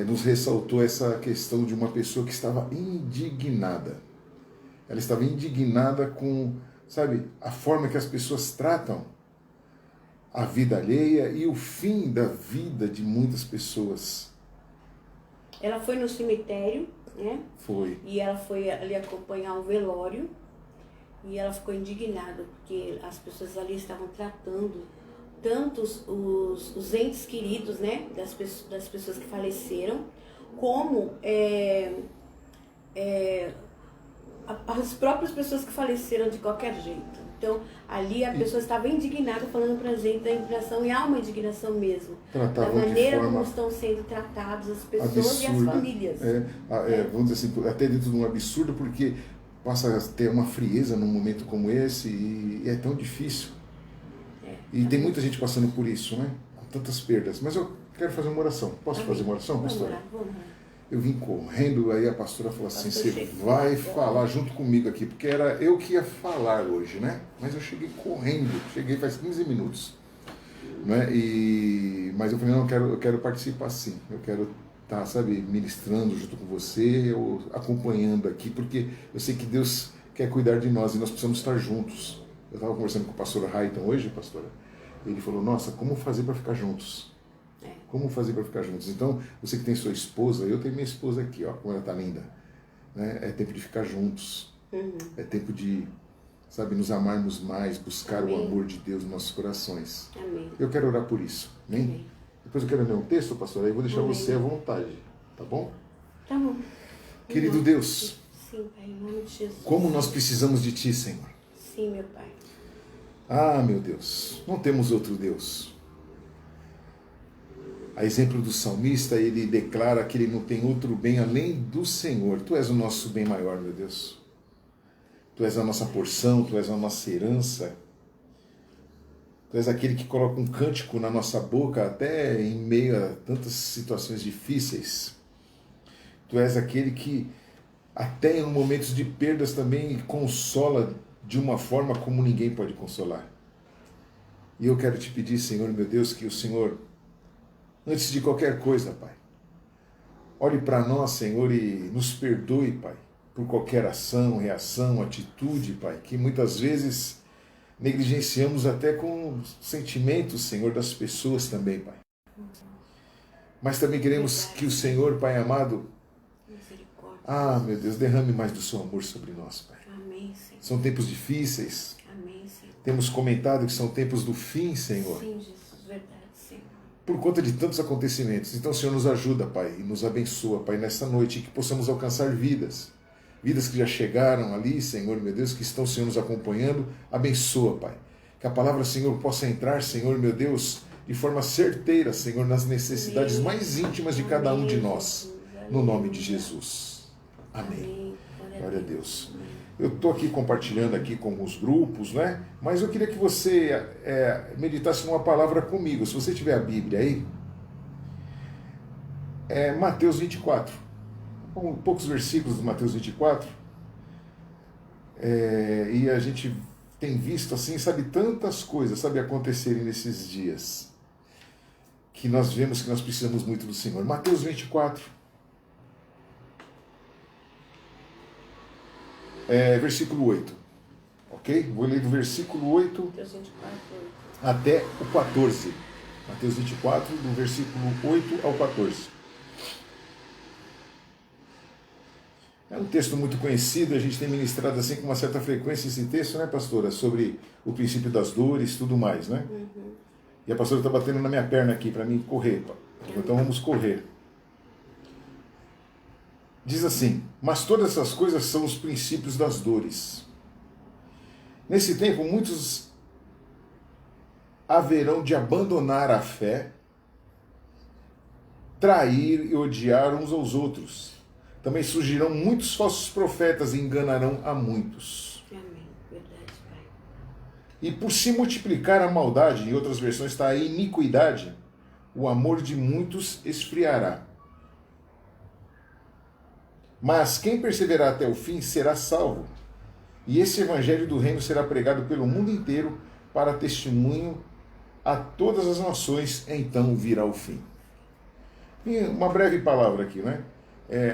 nos ressaltou essa questão de uma pessoa que estava indignada. Ela estava indignada com, sabe, a forma que as pessoas tratam a vida alheia e o fim da vida de muitas pessoas. Ela foi no cemitério, né? Foi. E ela foi ali acompanhar o velório e ela ficou indignada porque as pessoas ali estavam tratando tanto os entes queridos, né? Das pessoas que faleceram, como as próprias pessoas que faleceram de qualquer jeito. Então, ali a pessoa estava indignada, falando pra gente da indignação, e há uma indignação mesmo. Da maneira como estão sendo tratadas as pessoas absurda, e as famílias. Vamos dizer assim, até dentro de um absurdo, porque passa a ter uma frieza num momento como esse, e é tão difícil. E tem muita gente passando por isso, né? Com tantas perdas. Mas eu quero fazer uma oração. Posso fazer uma oração, pastora? Vamos lá. Eu vim correndo, aí a pastora falou assim, você vai falar junto comigo aqui, porque era eu que ia falar hoje, né? Mas eu cheguei correndo, cheguei faz 15 minutos. Né? Mas eu falei, não, eu quero participar sim, eu quero estar, sabe, ministrando junto com você, ou acompanhando aqui, porque eu sei que Deus quer cuidar de nós e nós precisamos estar juntos. Eu estava conversando com o pastor Raiton hoje, pastora, ele falou, nossa, como fazer para ficar juntos? Como fazer para ficar juntos? Então, você que tem sua esposa, eu tenho minha esposa aqui, ó, como ela está linda. Né? É tempo de ficar juntos. É tempo de, sabe, nos amarmos mais, buscar o amor de Deus nos nossos corações. Amém. Eu quero orar por isso. Amém? Depois eu quero ler um texto, pastor, aí eu vou deixar você à vontade. Tá bom? Tá bom. Querido Deus, sim, Pai, em nome de Jesus. Como nós precisamos de Ti, Senhor. Sim, meu Pai. Ah, meu Deus, não temos outro Deus. A exemplo do salmista, ele declara que ele não tem outro bem além do Senhor. Tu és o nosso bem maior, meu Deus. Tu és a nossa porção, Tu és a nossa herança. Tu és aquele que coloca um cântico na nossa boca até em meio a tantas situações difíceis. Tu és aquele que até em momentos de perdas também consola de uma forma como ninguém pode consolar. E eu quero te pedir, Senhor, meu Deus, que o Senhor, antes de qualquer coisa, Pai, olhe para nós, Senhor, e nos perdoe, Pai, por qualquer ação, reação, atitude, Pai, que muitas vezes negligenciamos até com sentimentos, Senhor, das pessoas também, Pai. Mas também queremos que o Senhor, Pai amado, meu Deus, derrame mais do seu amor sobre nós, Pai. Amém, Senhor. São tempos difíceis. Amém, Senhor. Temos comentado que são tempos do fim, Senhor. Sim, Jesus, verdade, Senhor. Por conta de tantos acontecimentos. Então, Senhor, nos ajuda, Pai, e nos abençoa, Pai, nesta noite, que possamos alcançar vidas. Vidas que já chegaram ali, Senhor, meu Deus, que estão, Senhor, nos acompanhando. Abençoa, Pai. Que a palavra, Senhor, possa entrar, Senhor, meu Deus, de forma certeira, Senhor, nas necessidades mais íntimas de cada um de nós. No nome de Jesus. Amém. Glória a Deus. Eu estou aqui compartilhando aqui com os grupos, né? Mas eu queria que você meditasse numa palavra comigo. Se você tiver a Bíblia aí, Mateus 24. Poucos versículos de Mateus 24. E a gente tem visto, assim, sabe, tantas coisas, sabe, acontecerem nesses dias. Que nós vemos que nós precisamos muito do Senhor. Mateus 24. Versículo 8, ok? Vou ler do versículo 8 até o 14. Mateus 24, do versículo 8 ao 14. É um texto muito conhecido, a gente tem ministrado assim com uma certa frequência esse texto, né, pastora? Sobre o princípio das dores e tudo mais, né? E a pastora está batendo na minha perna aqui para mim correr. Então vamos correr. Diz assim: mas todas essas coisas são os princípios das dores. Nesse tempo, muitos haverão de abandonar a fé, trair e odiar uns aos outros. Também surgirão muitos falsos profetas e enganarão a muitos. Amém. Verdade, Pai. E por se multiplicar a maldade, em outras versões está a iniquidade, o amor de muitos esfriará. Mas quem perseverar até o fim será salvo. E esse evangelho do reino será pregado pelo mundo inteiro para testemunho a todas as nações, então virá o fim. Uma breve palavra aqui, né?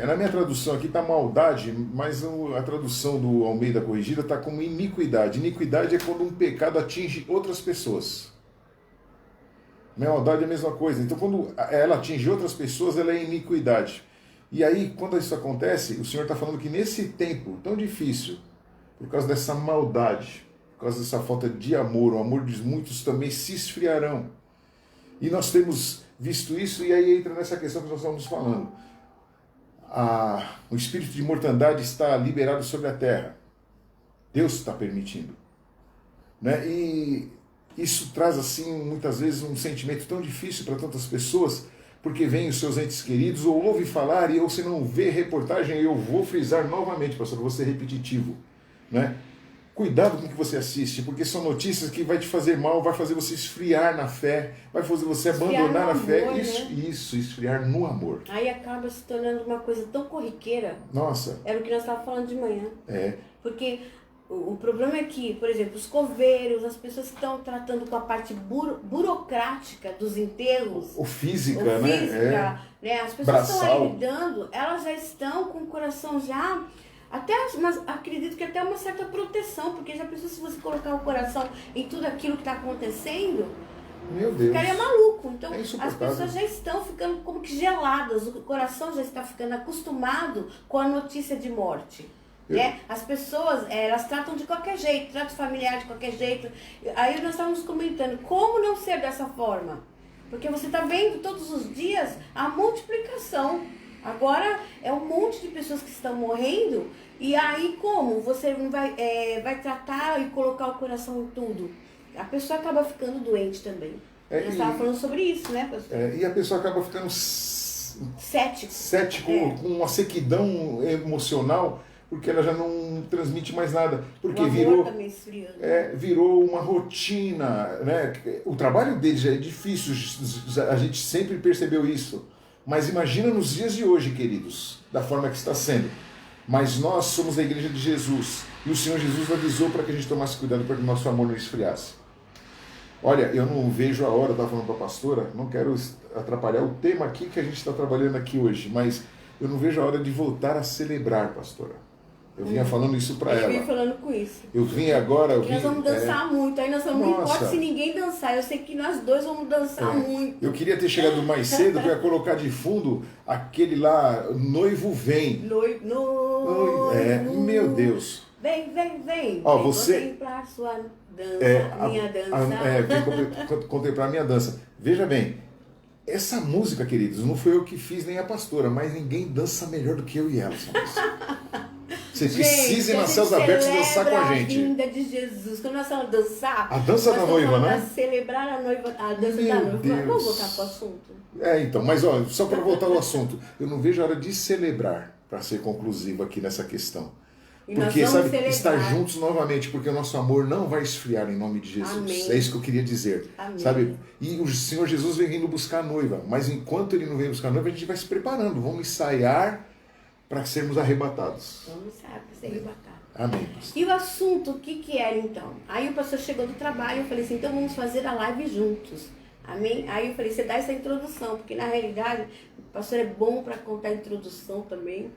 Na minha tradução aqui está maldade, mas a tradução do Almeida Corrigida está como iniquidade. Iniquidade é quando um pecado atinge outras pessoas. Maldade é a mesma coisa. Então, quando ela atinge outras pessoas, ela é iniquidade. E aí, quando isso acontece, o Senhor está falando que nesse tempo tão difícil, por causa dessa maldade, por causa dessa falta de amor, o amor de muitos também se esfriarão. E nós temos visto isso, e aí entra nessa questão que nós estamos falando. O espírito de mortandade está liberado sobre a terra. Deus está permitindo. Né? E isso traz, assim, muitas vezes um sentimento tão difícil para tantas pessoas, porque vem os seus entes queridos, ou ouve falar, e ou se não vê reportagem, eu vou frisar novamente, pastor, vou ser repetitivo. Né? Cuidado com o que você assiste, porque são notícias que vai te fazer mal, vai fazer você esfriar na fé, vai fazer você abandonar a fé. Amor, isso, esfriar no amor. Aí acaba se tornando uma coisa tão corriqueira. Nossa. Era o que nós estávamos falando de manhã. É. Porque o problema é que, por exemplo, os coveiros, as pessoas que estão tratando com a parte burocrática dos enterros. Ou física, né? As pessoas que estão aí lidando, elas já estão com o coração já... mas acredito que até uma certa proteção, porque já pensou se você colocar o coração em tudo aquilo que está acontecendo, meu Deus, ficaria maluco. Então as pessoas já estão ficando como que geladas, o coração já está ficando acostumado com a notícia de morte. Né? As pessoas, elas tratam de qualquer jeito, tratam familiar de qualquer jeito. Aí nós estávamos comentando, como não ser dessa forma? Porque você está vendo todos os dias a multiplicação. Agora é um monte de pessoas que estão morrendo, e aí como? Você não vai tratar e colocar o coração em tudo. A pessoa acaba ficando doente também. Nós estávamos falando sobre isso, né, pastor? E a pessoa acaba ficando cético, com uma sequidão emocional, porque ela já não transmite mais nada. Porque virou uma rotina. Né? O trabalho dele já é difícil, a gente sempre percebeu isso. Mas imagina nos dias de hoje, queridos, da forma que está sendo. Mas nós somos a igreja de Jesus. E o Senhor Jesus avisou para que a gente tomasse cuidado para que o nosso amor não esfriasse. Olha, eu não vejo a hora, eu estava falando para a pastora, não quero atrapalhar o tema aqui que a gente está trabalhando aqui hoje, mas eu não vejo a hora de voltar a celebrar, pastora. Eu vinha falando isso para ela. Eu vinha falando com isso. Eu vim agora... Nós vamos dançar muito. Aí nós vamos, não importa se ninguém dançar. Eu sei que nós dois vamos dançar muito. Eu queria ter chegado mais cedo para colocar de fundo aquele lá, Noivo Vem. Meu Deus. Vem. Ó, você... contemplar sua dança, minha dança. Vem contemplar a minha dança. Veja bem, essa música, queridos, não foi eu que fiz nem a pastora, mas ninguém dança melhor do que eu e ela. Você precisa ir nas céus abertos dançar com a gente. A vinda de Jesus. Quando nós vamos dançar... A dança da noiva, né? Celebrar a dança da noiva. Vamos voltar para o assunto? Então, mas ó, só para voltar ao assunto. Eu não vejo a hora de celebrar, para ser conclusivo aqui nessa questão. Porque, sabe, estar juntos novamente, porque o nosso amor não vai esfriar em nome de Jesus. Amém. É isso que eu queria dizer. Amém. Sabe? E o Senhor Jesus vem vindo buscar a noiva. Mas enquanto Ele não vem buscar a noiva, a gente vai se preparando. Vamos ensaiar para sermos arrebatados. Vamos ensaiar para ser arrebatados. Amém. E o assunto, o que era então? Aí o pastor chegou do trabalho, eu falei assim, então vamos fazer a live juntos. Amém? Aí eu falei, você dá essa introdução, porque na realidade o pastor é bom para contar a introdução também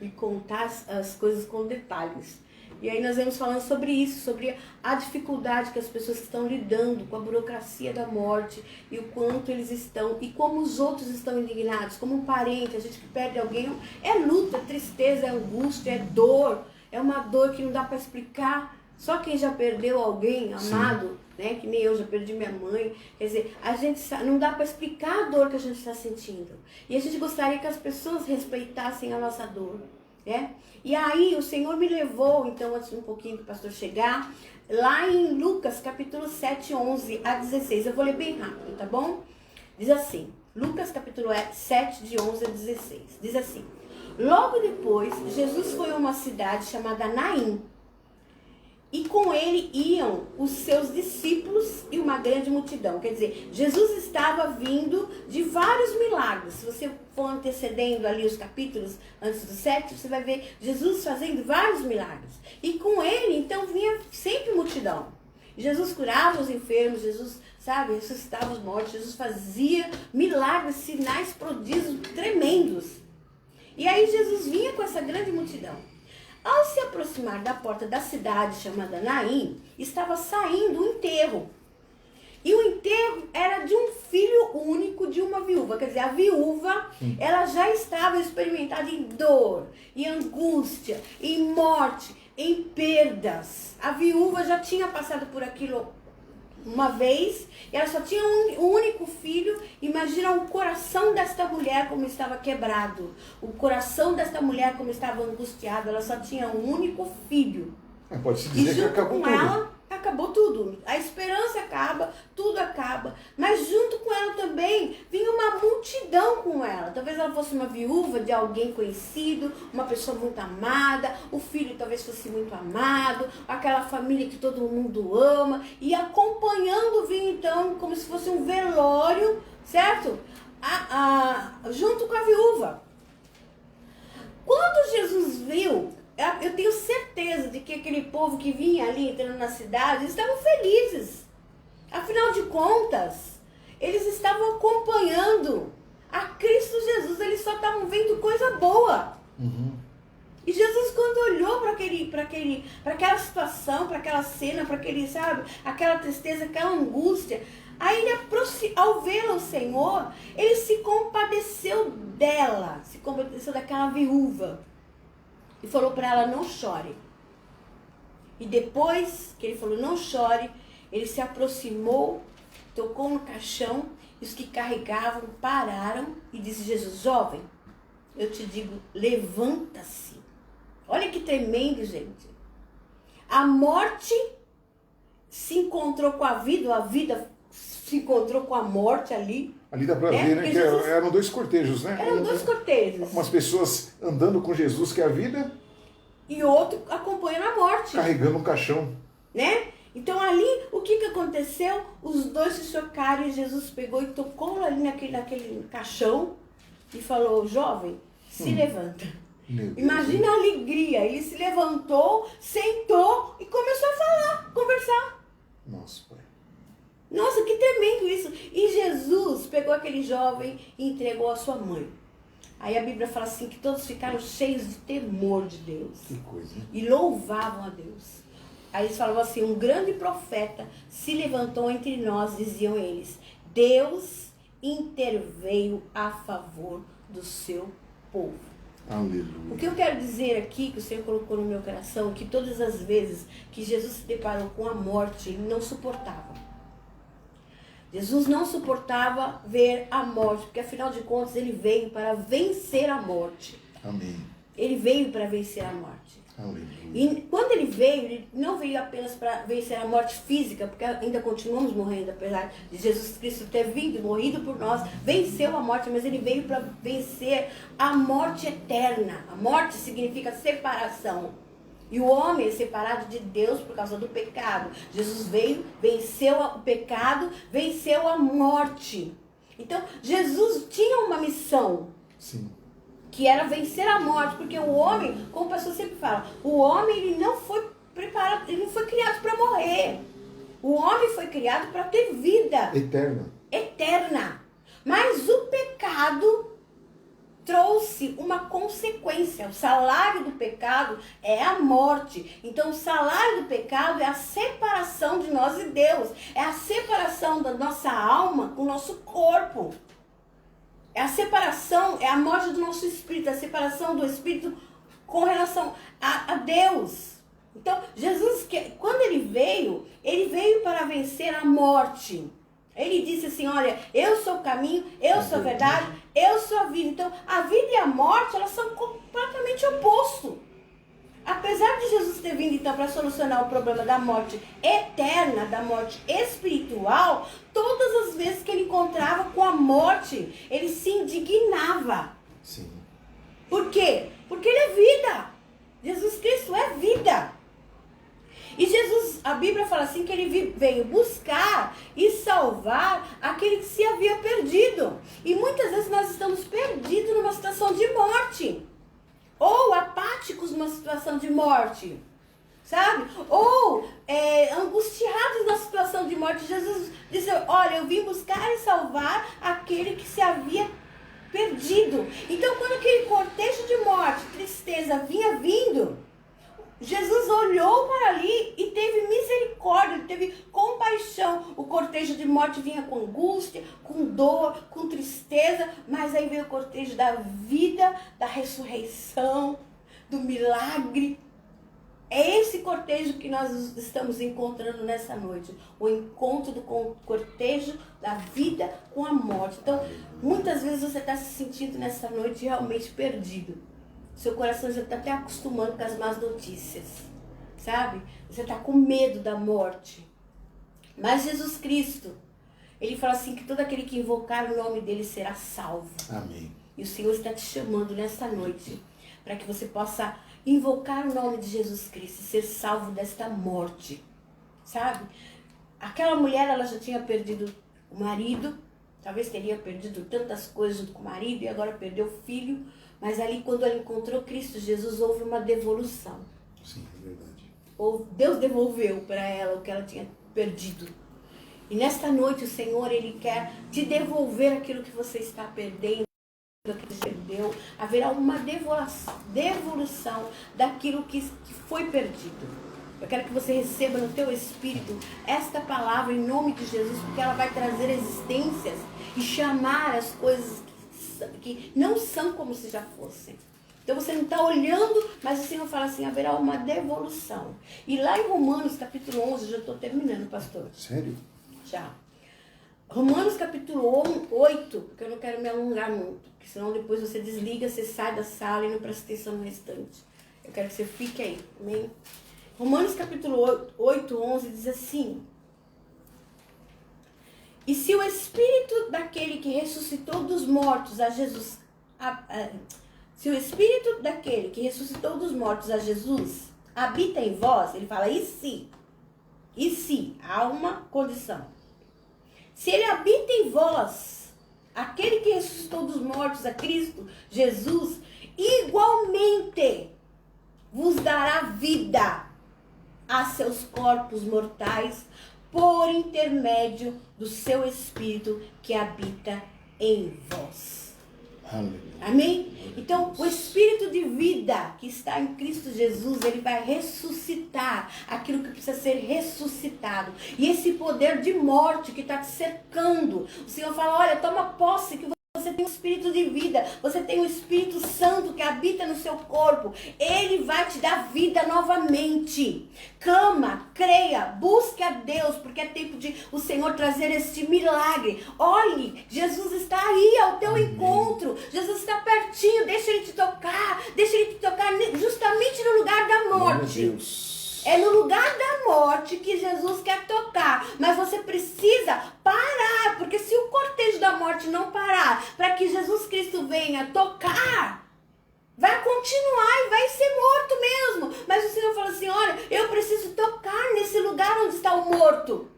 e contar as coisas com detalhes. E aí nós vamos falando sobre isso, sobre a dificuldade que as pessoas estão lidando com a burocracia da morte e o quanto eles estão, e como os outros estão indignados, como um parente, a gente que perde alguém, é luta, é tristeza, é angústia, é dor, é uma dor que não dá para explicar. Só quem já perdeu alguém amado, né, que nem eu já perdi minha mãe, quer dizer, a gente não dá para explicar a dor que a gente está sentindo. E a gente gostaria que as pessoas respeitassem a nossa dor. Né? E aí o Senhor me levou, então, antes um pouquinho do pastor chegar, lá em Lucas capítulo 7, 11 a 16. Eu vou ler bem rápido, tá bom? Diz assim, Lucas capítulo 7, de 11 a 16. Diz assim, logo depois, Jesus foi a uma cidade chamada Naim. E com ele iam os seus discípulos e uma grande multidão. Quer dizer, Jesus estava vindo de vários milagres. Se você for antecedendo ali os capítulos antes do 7, você vai ver Jesus fazendo vários milagres. E com ele, então, vinha sempre multidão. Jesus curava os enfermos, Jesus, sabe, ressuscitava os mortos, Jesus fazia milagres, sinais, prodígios tremendos. E aí Jesus vinha com essa grande multidão. Ao se aproximar da porta da cidade chamada Naim, estava saindo um enterro. E o enterro era de um filho único de uma viúva. Quer dizer, a viúva, ela já estava experimentada em dor, em angústia, em morte, em perdas. A viúva já tinha passado por aquilo uma vez, e ela só tinha um único filho. Imagina o coração desta mulher como estava quebrado. O coração desta mulher como estava angustiado. Ela só tinha um único filho. Pode-se dizer que acabou tudo. Ela, acabou tudo. A esperança acaba, tudo acaba. Mas junto com ela também vinha uma multidão com ela. Talvez ela fosse uma viúva de alguém conhecido, uma pessoa muito amada, o filho talvez fosse muito amado, aquela família que todo mundo ama. E acompanhando vinha então como se fosse um velório, certo? Junto com a viúva. Quando Jesus viu, eu tenho certeza de que aquele povo que vinha ali entrando na cidade estavam felizes. Afinal de contas, eles estavam acompanhando a Cristo Jesus. Eles só estavam vendo coisa boa. E Jesus, quando olhou para aquela situação, para aquela cena, para aquele, sabe, aquela tristeza, aquela angústia, aí ele, ao vê-la o Senhor, ele se compadeceu dela, se compadeceu daquela viúva. E falou para ela, não chore. E depois que ele falou, não chore, ele se aproximou, tocou no caixão, e os que carregavam pararam e disse, Jesus, jovem, eu te digo, levanta-se. Olha que tremendo, gente. A morte se encontrou com a vida se encontrou com a morte ali. Ali dá para ver, né, que Jesus... eram dois cortejos, né? Eram dois cortejos. Umas pessoas andando com Jesus, que é a vida, e outro acompanhando a morte. Carregando um caixão. Né? Então ali, o que aconteceu? Os dois se chocaram e Jesus pegou e tocou ali naquele caixão e falou, jovem, se levanta. Imagina a alegria. Ele se levantou, sentou e começou a falar, conversar. Nossa, Pai. Nossa, que tremendo isso. E Jesus pegou aquele jovem e entregou a sua mãe. Aí a Bíblia fala assim, que todos ficaram cheios de temor de Deus. Que coisa, hein? E louvavam a Deus. Aí eles falavam assim, um grande profeta se levantou entre nós, diziam eles. Deus interveio a favor do seu povo. Aleluia. O que eu quero dizer aqui, que o Senhor colocou no meu coração, que todas as vezes que Jesus se deparou com a morte, ele não suportava. Jesus não suportava ver a morte, porque afinal de contas ele veio para vencer a morte. Amém. Ele veio para vencer a morte. Aleluia. E quando ele não veio apenas para vencer a morte física, porque ainda continuamos morrendo, apesar de Jesus Cristo ter vindo e morrido por nós, venceu a morte, mas ele veio para vencer a morte eterna. A morte significa separação. E o homem é separado de Deus por causa do pecado. Jesus veio, venceu o pecado, venceu a morte. Então, Jesus tinha uma missão. Sim. Que era vencer a morte. Porque o homem, como o pastor sempre fala, o homem ele não foi preparado, ele não foi criado para morrer. O homem foi criado para ter vida. Eterna. Eterna. Mas o pecado trouxe uma consequência. O salário do pecado é a morte. Então o salário do pecado é a separação de nós e Deus. É a separação da nossa alma com o nosso corpo. É a separação, é a morte do nosso espírito, a separação do espírito com relação a Deus. Então Jesus, quando ele veio para vencer a morte. Ele disse assim, olha, eu sou o caminho, eu sou a verdade, eu sou a vida. Então, a vida e a morte, elas são completamente opostos. Apesar de Jesus ter vindo, então, para solucionar o problema da morte eterna, da morte espiritual, todas as vezes que ele encontrava com a morte, ele se indignava. Sim. Por quê? Porque ele é vida. Jesus Cristo é vida. E Jesus, a Bíblia fala assim que ele veio buscar e salvar aquele que se havia perdido. E muitas vezes nós estamos perdidos numa situação de morte. Ou apáticos numa situação de morte. sabe? Ou angustiados na situação de morte. Jesus disse, olha, eu vim buscar e salvar aquele que se havia perdido. Então, quando aquele cortejo de morte, tristeza vinha vindo, Jesus olhou para ali e teve misericórdia, teve compaixão. O cortejo de morte vinha com angústia, com dor, com tristeza, mas aí veio o cortejo da vida, da ressurreição, do milagre. É esse cortejo que nós estamos encontrando nessa noite. O encontro do cortejo da vida com a morte. Então, muitas vezes você está se sentindo nessa noite realmente perdido. Seu coração já está até acostumando com as más notícias, sabe? Você está com medo da morte. Mas Jesus Cristo, Ele fala assim, que todo aquele que invocar o nome dele será salvo. Amém. E o Senhor está te chamando nesta noite, para que você possa invocar o nome de Jesus Cristo, ser salvo desta morte, sabe? Aquela mulher, ela já tinha perdido o marido, talvez teria perdido tantas coisas junto com o marido, e agora perdeu o filho. Mas ali, quando ela encontrou Cristo Jesus, houve uma devolução. Sim, é verdade. Deus devolveu para ela o que ela tinha perdido. E nesta noite, o Senhor, Ele quer te devolver aquilo que você está perdendo, aquilo que você perdeu. Haverá uma devolução daquilo que foi perdido. Eu quero que você receba no teu espírito esta palavra em nome de Jesus, porque ela vai trazer existências e chamar as coisas que não são como se já fossem. Então você não está olhando, mas o Senhor fala assim, haverá uma devolução. E lá em Romanos capítulo 11, já estou terminando, pastor. Sério? Já. Romanos capítulo 8, porque eu não quero me alongar muito, porque senão depois você desliga, você sai da sala e não presta atenção no restante. Eu quero que você fique aí, amém? Romanos capítulo 8, 11 diz assim: e se o Espírito daquele que ressuscitou dos mortos a Jesus, se o Espírito daquele que ressuscitou dos mortos a Jesus habita em vós, ele fala, e se, há uma condição. Se ele habita em vós, aquele que ressuscitou dos mortos a Cristo, Jesus, igualmente vos dará vida a seus corpos mortais, por intermédio do seu Espírito que habita em vós. Aleluia. Amém? Então, o Espírito de vida que está em Cristo Jesus, ele vai ressuscitar aquilo que precisa ser ressuscitado. E esse poder de morte que está te cercando, o Senhor fala, olha, toma posse que você tem um Espírito de vida, você tem o Espírito Santo que habita no seu corpo. Ele vai te dar vida novamente. Clama, creia, busque a Deus, porque é tempo de o Senhor trazer este milagre. Olhe, Jesus está aí ao teu encontro. Jesus está pertinho, deixa Ele te tocar justamente no lugar da morte. Meu Deus. É no lugar da morte que Jesus quer tocar. Mas você precisa parar. Porque se o cortejo da morte não parar, para que Jesus Cristo venha tocar, vai continuar e vai ser morto mesmo. Mas o Senhor fala assim, olha, eu preciso tocar nesse lugar onde está o morto.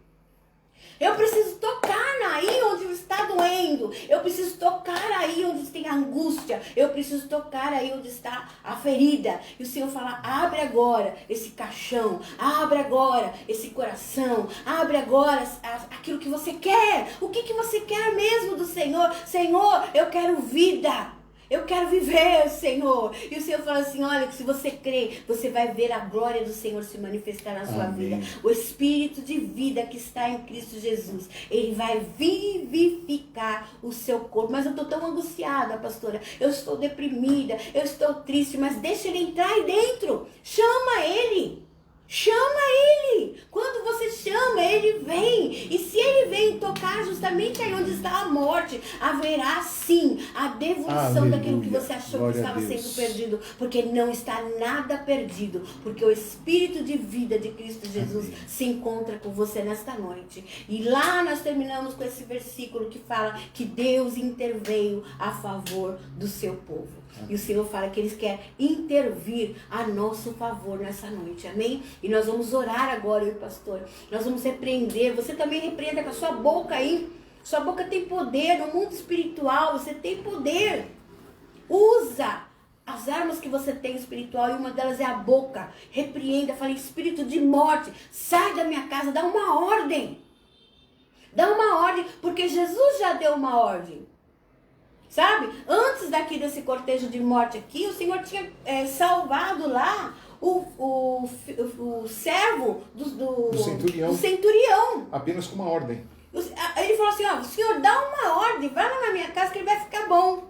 Eu preciso tocar aí onde está doendo. Eu preciso tocar aí onde tem a angústia. Eu preciso tocar aí onde está a ferida. E o Senhor fala, abre agora esse caixão. Abre agora esse coração. Abre agora aquilo que você quer. O que você quer mesmo do Senhor? Senhor, eu quero vida. Eu quero viver, Senhor. E o Senhor fala assim, olha, que se você crer, você vai ver a glória do Senhor se manifestar na sua vida. O Espírito de vida que está em Cristo Jesus, Ele vai vivificar o seu corpo. Mas eu estou tão angustiada, pastora. Eu estou deprimida, eu estou triste, mas deixa Ele entrar aí dentro. Chama Ele. Chama Ele. Quando você chama, Ele vem. E se Ele vem tocar justamente aí onde está a morte, haverá sim a devolução daquilo que você achou que estava sendo perdido. Porque não está nada perdido. Porque o Espírito de vida de Cristo Jesus se encontra com você nesta noite. E lá nós terminamos com esse versículo que fala que Deus interveio a favor do seu povo. E o Senhor fala que Ele quer intervir a nosso favor nessa noite, amém? E nós vamos orar agora, meu pastor. Nós vamos repreender, você também repreenda com a sua boca aí. Sua boca tem poder, no mundo espiritual você tem poder. Usa as armas que você tem espiritual, e uma delas é a boca. Repreenda, fale, espírito de morte, sai da minha casa, dá uma ordem. Dá uma ordem, porque Jesus já deu uma ordem. Sabe? Antes daqui desse cortejo de morte aqui, o Senhor tinha salvado lá o servo do centurião. Apenas com uma ordem. Ele falou assim, ó, o Senhor dá uma ordem, vai lá na minha casa que ele vai ficar bom.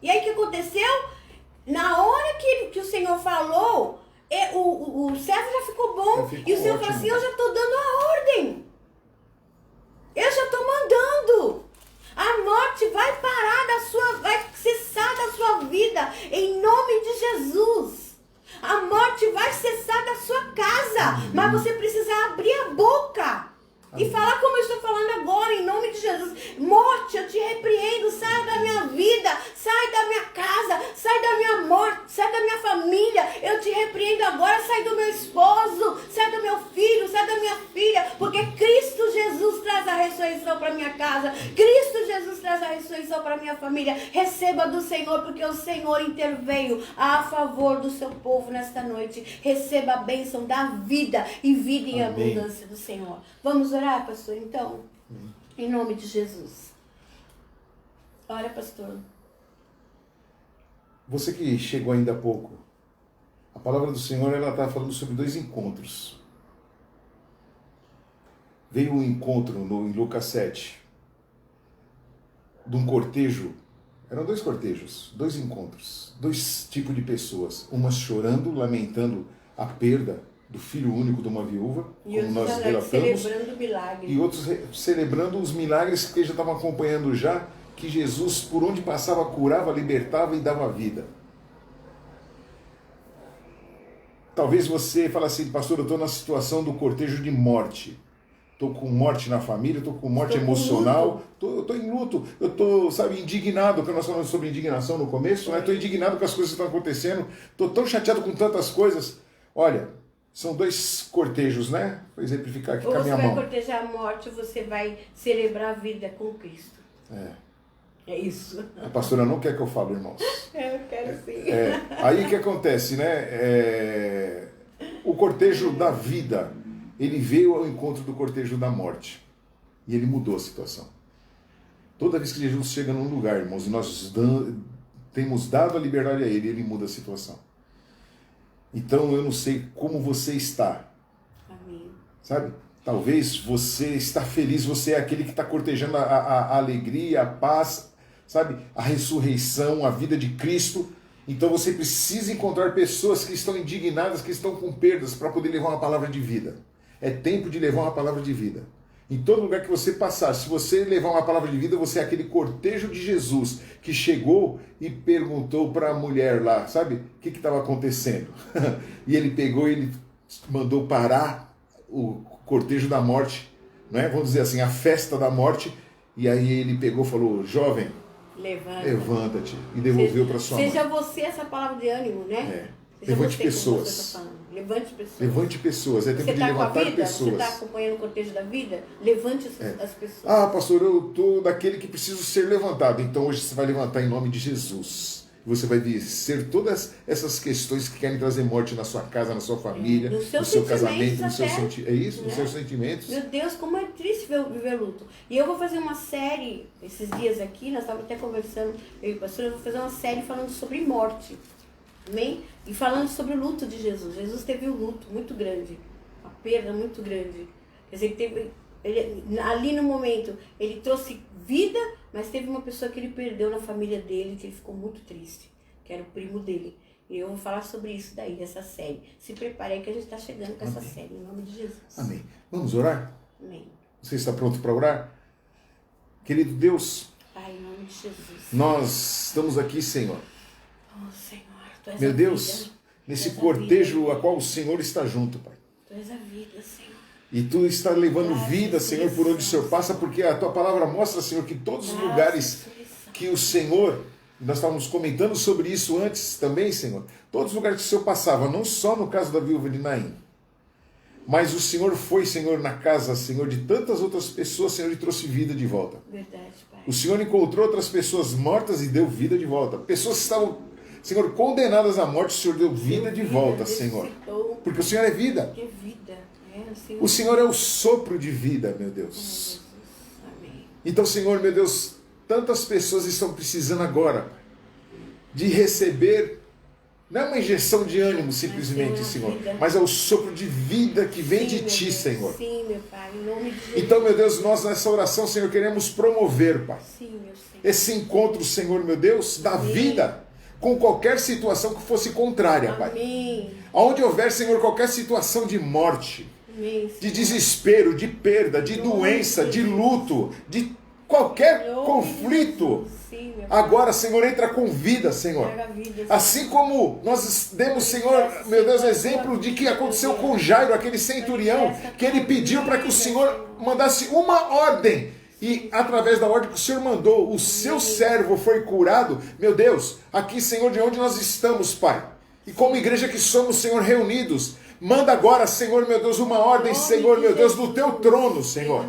E aí o que aconteceu? Na hora que o Senhor falou, o servo já ficou bom. E o Senhor falou assim, eu já estou dando a ordem. Eu já estou mandando. A morte vai parar vai cessar da sua vida, em nome de Jesus. A morte vai cessar da sua casa, mas você precisa abrir a boca e falar como eu estou falando agora, em nome de Jesus. Morte, eu te repreendo, sai da minha vida, sai da minha casa, sai da minha morte, sai da minha família. Eu te repreendo agora, sai do meu esposo, sai do meu filho, sai da minha filha, porque Cristo Jesus traz a ressurreição para minha casa. Cristo Jesus traz a ressurreição para minha família. Receba do Senhor, porque o Senhor interveio a favor do seu povo nesta noite. Receba a bênção da vida e vida em abundância do Senhor. Vamos orar, pastor, então? Em nome de Jesus. Ora, pastor. Você que chegou ainda há pouco, a palavra do Senhor, ela está falando sobre 2 encontros. Veio um encontro em Lucas 7, de um cortejo. Eram 2 cortejos, 2 encontros, 2 tipos de pessoas. Umas chorando, lamentando a perda do filho único de uma viúva, como nós relatamos, celebrando o milagre. E outros celebrando os milagres que já estavam acompanhando já, que Jesus, por onde passava, curava, libertava e dava vida. Talvez você fale assim, pastor, eu estou na situação do cortejo de morte. Estou com morte na família, estou com morte emocional, eu estou em luto, eu estou, sabe, indignado, que nós falamos sobre indignação no começo, né? Estou indignado com as coisas que estão acontecendo, estou tão chateado com tantas coisas. Olha, são 2 cortejos, né? Para exemplificar aqui com a minha mão. Ou você vai cortejar a morte, ou você vai celebrar a vida com Cristo. É isso. A pastora não quer que eu fale, irmãos. Eu quero sim. Aí o que acontece, né? O cortejo da vida, ele veio ao encontro do cortejo da morte. E ele mudou a situação. Toda vez que Jesus chega num lugar, irmãos, e nós temos dado a liberdade a ele muda a situação. Então eu não sei como você está. Amém. Sabe? Talvez você está feliz, você é aquele que está cortejando a alegria, a paz, sabe? A ressurreição, a vida de Cristo. Então você precisa encontrar pessoas que estão indignadas, que estão com perdas, para poder levar uma palavra de vida. É tempo de levar uma palavra de vida. Em todo lugar que você passar, se você levar uma palavra de vida, você é aquele cortejo de Jesus que chegou e perguntou para a mulher lá, sabe? O que estava acontecendo? E ele pegou e ele mandou parar o cortejo da morte, né? Vamos dizer assim, a festa da morte. E aí ele pegou e falou, jovem, levanta-te. E devolveu para sua mãe. Seja você essa palavra de ânimo, né? Levante pessoas. Levante pessoas. Levante pessoas. É tempo de levantar pessoas. Você está acompanhando o cortejo da vida? Levante as pessoas. Ah, pastor, eu estou daquele que preciso ser levantado. Então hoje você vai levantar em nome de Jesus. Você vai vencer todas essas questões que querem trazer morte na sua casa, na sua família, no seu casamento, no seu sentimento. É isso? Nos seus sentimentos. Meu Deus, como é triste viver luto. E eu vou fazer uma série, esses dias aqui, nós estávamos até conversando, eu e o pastor, eu vou fazer uma série falando sobre morte. Amém? E falando sobre o luto de Jesus. Jesus teve um luto muito grande, uma perda muito grande. Quer dizer, ali no momento, ele trouxe vida, mas teve uma pessoa que ele perdeu na família dele, que ele ficou muito triste, que era o primo dele. E eu vou falar sobre isso daí, dessa série. Se prepare aí que a gente está chegando com essa série, em nome de Jesus. Amém. Vamos orar? Amém. Você está pronto para orar? Querido Deus, Pai, em nome de Jesus. Nós estamos aqui, Senhor. Oh, Senhor. Meu Deus, nesse cortejo a qual o Senhor está junto, Pai. Tu és a vida, Senhor. E Tu está levando vida, Senhor, por onde o Senhor passa, porque a Tua palavra mostra, Senhor, que todos os lugares que o Senhor, nós estávamos comentando sobre isso antes também, Senhor, todos os lugares que o Senhor passava, não só no caso da viúva de Naim, mas o Senhor foi, Senhor, na casa, Senhor, de tantas outras pessoas, Senhor, e trouxe vida de volta. Verdade, Pai. O Senhor encontrou outras pessoas mortas e deu vida de volta. Pessoas que estavam Senhor, condenadas à morte, o Senhor deu vida de volta, Senhor. Porque o Senhor é vida. O Senhor é o sopro de vida, meu Deus. Então, Senhor, meu Deus, tantas pessoas estão precisando agora de receber, não é uma injeção de ânimo simplesmente, Senhor, mas é o sopro de vida que vem de Ti, Senhor. Sim, meu Pai, em nome de Jesus. Então, meu Deus, nós nessa oração, Senhor, queremos promover, Pai, esse encontro, Senhor, meu Deus, da vida com qualquer situação que fosse contrária, Pai. Aonde houver, Senhor, qualquer situação de morte, de desespero, de perda, de doença, de luto, de qualquer conflito. Agora, Senhor, entra com vida, Senhor. Assim como nós demos, Senhor, meu Deus, exemplo de que aconteceu com Jairo, aquele centurião, que ele pediu para que o Senhor mandasse uma ordem. E através da ordem que o Senhor mandou, o seu servo foi curado. Meu Deus, aqui, Senhor, de onde nós estamos, Pai. E como igreja que somos, Senhor, reunidos, manda agora, Senhor, meu Deus, uma ordem, Senhor, meu Deus, do Teu trono, Senhor.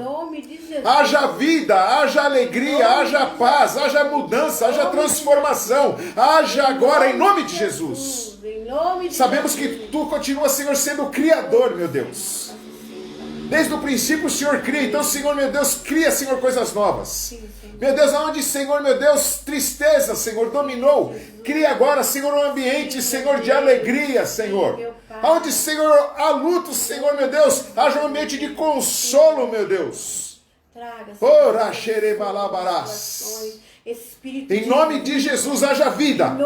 Haja vida, haja alegria, haja paz, haja mudança, haja transformação. Haja agora, em nome de Jesus. Sabemos que Tu continuas, Senhor, sendo o Criador, meu Deus. Desde o princípio o Senhor cria, então, Senhor, meu Deus, cria, Senhor, coisas novas. Meu Deus, aonde, Senhor, meu Deus, tristeza, Senhor, dominou, cria agora, Senhor, um ambiente, Senhor, de alegria, Senhor. Aonde, Senhor, há luto, Senhor, meu Deus, haja um ambiente de consolo, meu Deus. Ora, xerebalabarás. Em nome de Jesus haja vida.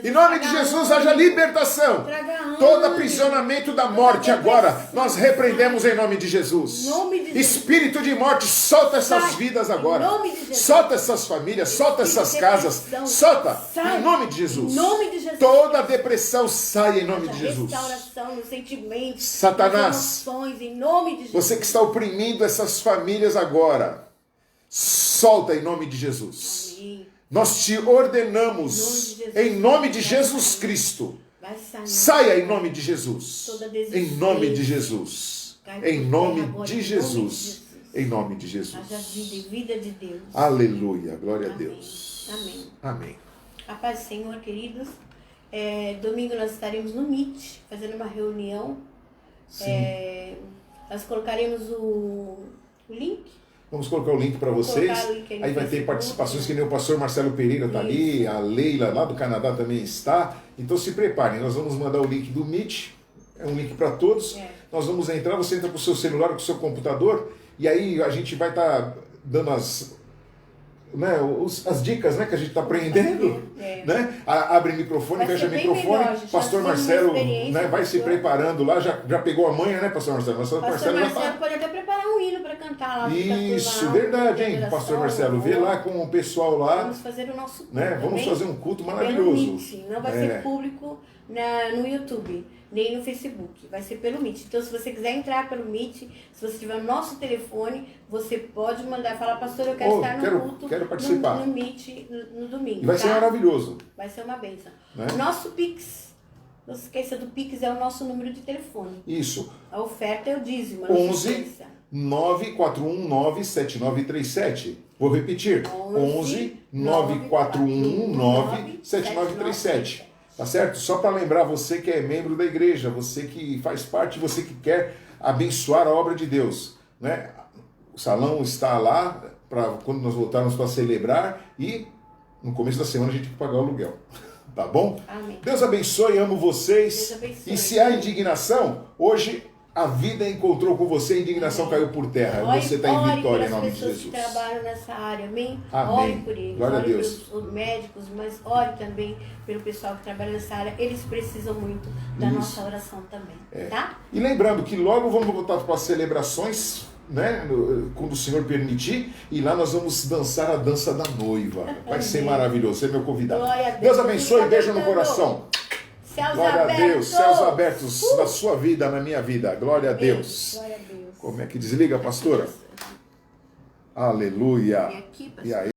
Em nome de Jesus haja libertação. Todo aprisionamento da morte agora nós repreendemos em nome de Jesus. Espírito de morte, solta essas vidas agora. Solta essas famílias, solta essas casas. Solta em nome de Jesus. Toda depressão sai em nome de Jesus. Satanás, você que está oprimindo essas famílias agora, solta em nome de Jesus. Nós te ordenamos em nome de Jesus Cristo. Saia em nome de Jesus. Em nome de Jesus. Em nome de Jesus. Em nome de Jesus. Aleluia. Glória a Deus. Amém. Amém. A paz do Senhor, queridos. Domingo nós estaremos no Meet, fazendo uma reunião. Nós colocaremos o link. Vamos colocar o link para vocês. Aí vai ter participações, que nem o pastor Marcelo Pereira está ali, a Leila lá do Canadá também está. Então se preparem, nós vamos mandar o link do Meet, é um link para todos. Nós vamos entrar, você entra com o seu celular, com o seu computador, e aí a gente vai estar dando as dicas, né, que a gente está aprendendo. Né? Abre microfone, fecha microfone. Pastor Marcelo, né, vai se preparando lá, já pegou a manha, né, Pastor Marcelo? Pastor Marcelo pode até preparar um hino para cantar lá. Isso, verdade, hein, Pastor Marcelo? Vê lá com o pessoal lá. Vamos fazer o nosso culto. Né? Vamos fazer um culto maravilhoso. Meet, não vai ser público no YouTube, nem no Facebook, vai ser pelo Meet. Então, se você quiser entrar pelo Meet, se você tiver o nosso telefone, você pode mandar, falar, pastor, eu quero estar no culto, quero participar. No Meet, no domingo. E vai ser maravilhoso. Vai ser uma bênção. Né? O nosso Pix, não se esqueça do Pix, é o nosso número de telefone. Isso. A oferta é o dízimo. 11 9419 7937. Vou repetir. 11 9419 7937. Tá certo? Só para lembrar você que é membro da igreja, você que faz parte, você que quer abençoar a obra de Deus, né? O salão está lá para quando nós voltarmos para celebrar e no começo da semana a gente tem que pagar o aluguel. Tá bom? Amém. Deus abençoe, amo vocês. Deus abençoe. E se há indignação, hoje a vida encontrou com você, a indignação caiu por terra. Você está em vitória em nome de Jesus. Ore pelas pessoas que trabalham nessa área, amém? Amém. Ore por eles, Glória a ore Deus. pelos médicos, mas ore também pelo pessoal que trabalha nessa área. Eles precisam muito da nossa oração também, tá? E lembrando que logo vamos voltar para as celebrações, né? Quando o Senhor permitir, e lá nós vamos dançar a dança da noiva. Vai ser maravilhoso, você é meu convidado. Glória a Deus. Deus abençoe, beijo no coração. Céus Glória abertos. a Deus, céus abertos na sua vida, na minha vida. Glória a Deus. Glória a Deus. Como é que desliga, pastora? Aleluia. E aqui, pastor? E aí?